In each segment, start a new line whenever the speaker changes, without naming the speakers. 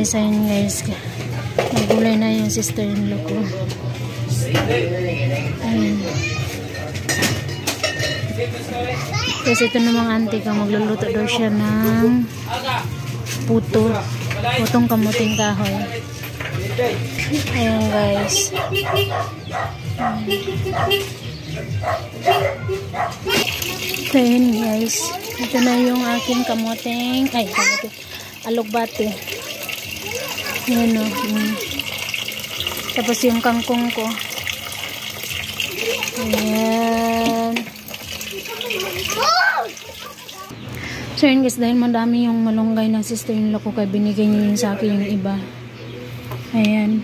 guys, ayun guys. Nagulay na yung sister-in-law ko. Ayun. Kasi ito namang auntie ko, magluluto daw siya ng putong kamuting kahoy. Ayun guys. So yun guys, ito na yung aking kamuting alugbati. Yan o. Tapos yung kangkong ko. Ayan. So yun guys, dahil madami yung malunggay na sister-in-law ko, kaya binigay niyo yun sa akin yung iba. Ayan.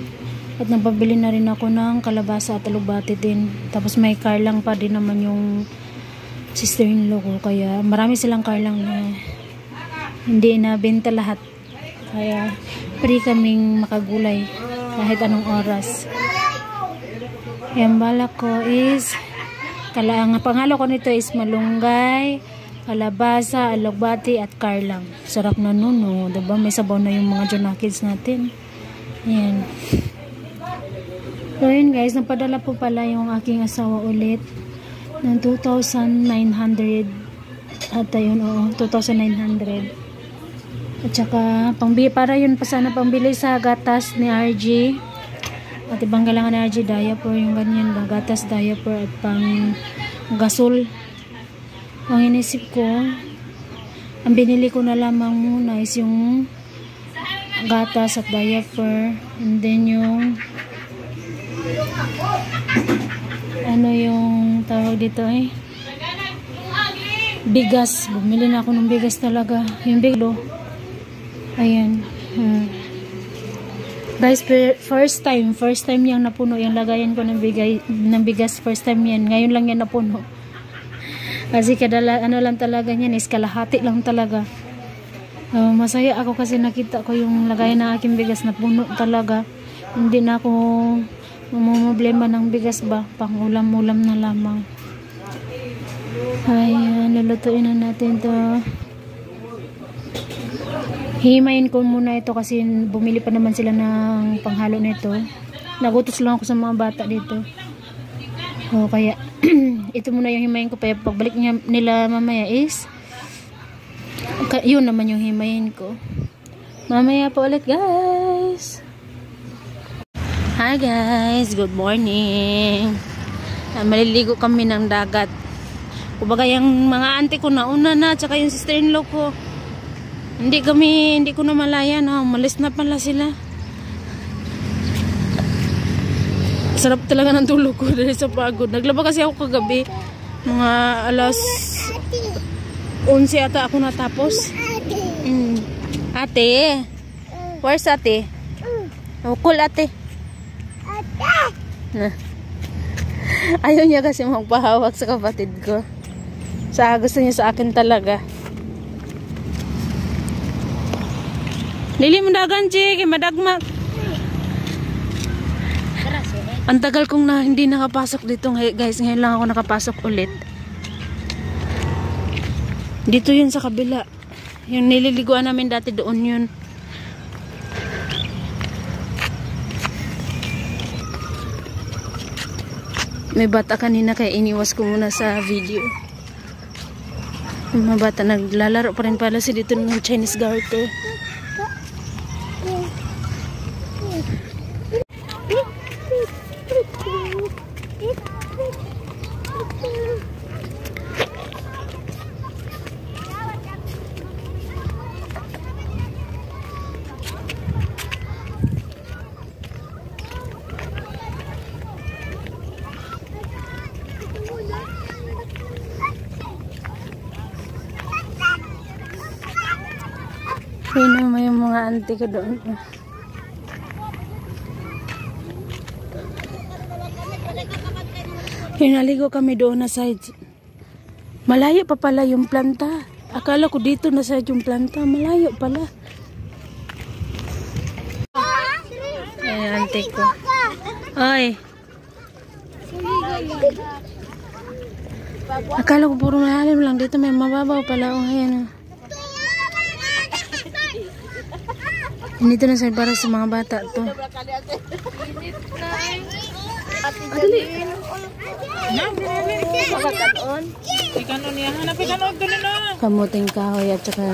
At napabili na rin ako ng kalabasa at alugbati din. Tapos may karlang pa din naman yung sister-in-law ko. Kaya marami silang karlang na hindi inabenta lahat. Kaya free kaming makagulay kahit anong oras. Yung balak ko is ang pangalo ko nito is malunggay, kalabasa, alugbati at karlang. Sarap na nun, no? Diba? May sabaw na yung mga Jonakids natin. Ayan. So yun guys, napadala po pala yung aking asawa ulit ng 2,900 at ayun, oo, 2,900 at saka para yun pa sana pambili sa gatas ni RG at ibang kailangan ni RG, diaper, yung ganyan, gatas, diaper at pang gasol. Ang inisip ko, ang binili ko na lamang muna is yung gatas at diaper, and then yung ano yung tawag dito bigas. Bumili na ako ng bigas talaga, yung biglo. Ayan. Guys, first time yang napuno yung lagayan ko ng bigas. First time yan, ngayon lang yan napuno. Kasi ano lang talaga yan is kalahati lang talaga. Masaya ako kasi nakita ko yung lagayan ng aking bigas na puno talaga. Hindi na ako problema ng bigas ba, pang ulam-ulam na lamang. Ayan, lulutuin na natin to. Himayin ko muna ito kasi bumili pa naman sila ng panghalo nito. Nagutos lang ako sa mga bata dito. Kaya ito muna yung himayin ko. Kaya pagbalik nila mamaya is yun naman yung himayin ko. Mamaya po ulit guys. Hi guys, good morning. Maliligo kami ng dagat. Kumbaga yung mga auntie ko nauna na, tsaka yung sister-in-law ko. Hindi ko na malaya na umalis na pala sila. Sarap talaga ng tulog ko dahil sa pagod. Naglaba kasi ako kagabi. Mga alas 11 ata ako natapos. Ate, where's ate? Cool ate. Ayaw niya kasi magpahawak sa kapatid ko. Gusto niya sa akin talaga. Lili mo dagan, Jig. Madagmak. Ang tagal kong hindi nakapasok dito. Guys, ngayon lang ako nakapasok ulit. Dito yun sa kabila. Yung nililiguan namin dati doon yun. May bata kanina kaya iniwas ko muna sa video. Yung mga bata naglalaro pa rin pala si dito ng Chinese garter. Yun naman yung mga auntie ko doon. Hinaligo kami doon na side. Malayo pa pala yung planta. Akala ko dito na side yung planta. Malayo pala. Ayan, auntie ko. Ay. Akala ko puro malalim lang. Dito may mababaw pala. Oh, ayan. Dito na sa para sa mga bata to. Kamuting kahoy at saka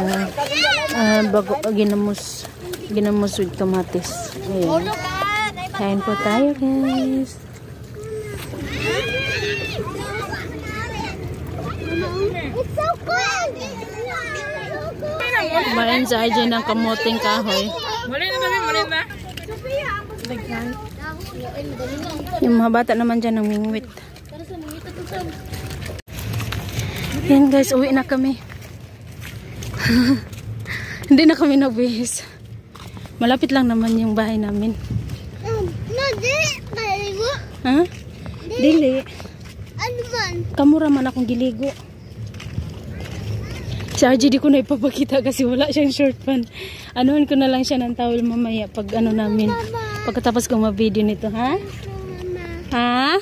ginamos with kamatis. Ayan. Kain po tayo, guys.
It's so good.
Kumain sa Arjay ng kamuting kahoy. Yung mga bata naman dyan ng mingwit. Yan guys, uwi na kami. Hindi na kami nagbihis. Malapit lang naman yung bahay namin. Ha? Dili.
Ano man?
Kamura man akong giligo. Si RJ di ko na ipapakita kasi wala siyang short pan. Anuhan ko na lang siya ng towel mamaya pag ano namin. Pagkatapos kong ma-video nito, ha? Ha?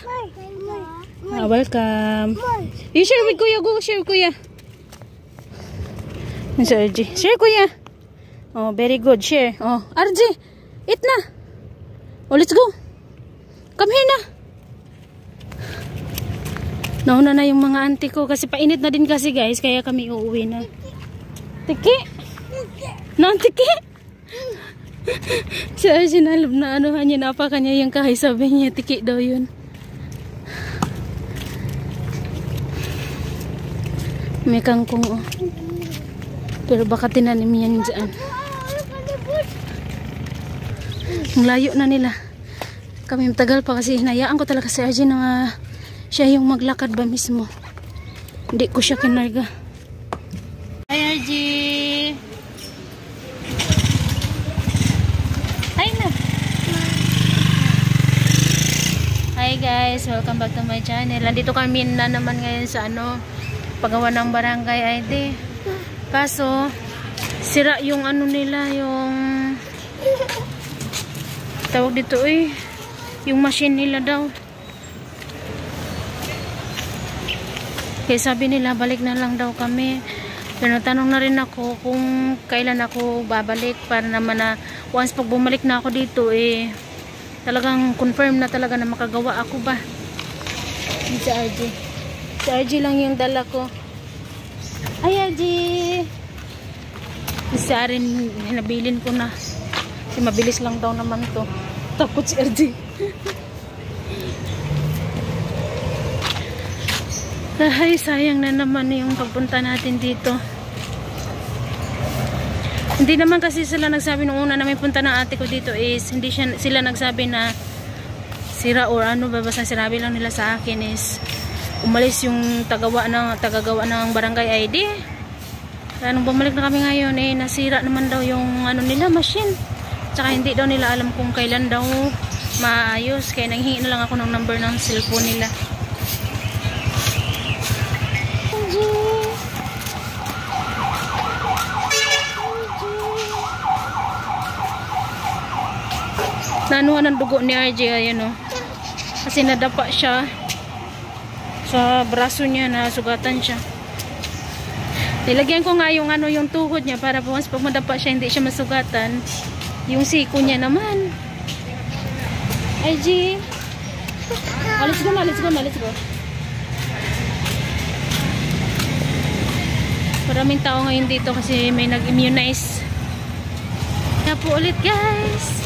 Welcome. You share with Kuya. Go share Kuya. Si RJ. Share Kuya. Oh, very good. Share. Oh, RJ. Eat na. Oh, let's go. Come here na. Nauna na yung mga auntie ko kasi painit na din kasi guys, kaya kami uuwi na. Tiki? No, tiki? Siya sinalab na anuhan niya, napa kanya yung kahay, sabi niya, tiki daw yun. May kangkong oh. Pero baka tinanim yan dyan. Ang layo na nila. Kami matagal pa kasi hinayaan ko talaga si Arjun na siya yung maglakad ba mismo. Hindi ko siya kinarga. Hi Arjun! Hi na! Hi guys! Welcome back to my channel. Nandito kami na naman ngayon sa paggawa ng barangay ID. Kaso sira yung nila, yung tawag dito yung machine nila daw. Kaya sabi nila balik na lang daw kami. Pero tanong na rin ako kung kailan ako babalik para naman na once pag bumalik na ako dito talagang confirm na talaga na makagawa ako ba. Si RJ. Si RJ lang yung dala ko. Ay RJ! Si Arin nabilin ko na. Kasi mabilis lang daw naman to. Takot si RJ. Ay, sayang na naman yung pagpunta natin dito. Hindi naman kasi sila nagsabi nung una na may punta ng ate ko dito is hindi sila nagsabi na sira or basta sinabi lang nila sa akin is umalis yung tagagawa ng barangay ID. Kaya nung bumalik na kami ngayon nasira naman daw yung nila machine. Tsaka hindi daw nila alam kung kailan daw maayos. Kaya nanghingi na lang ako ng number ng cellphone nila. Nanuhan ng dugo ni RJ, ayan kasi nadapa siya sa braso niya, nasugatan siya. Nilagyan ko nga yung yung tuhod niya para once pag madapa siya hindi siya masugatan. Yung siko niya naman. RJ, let's go na, let's go na, let's go. Maraming tao ngayon dito kasi may nag-immunize. Kaya po ulit guys.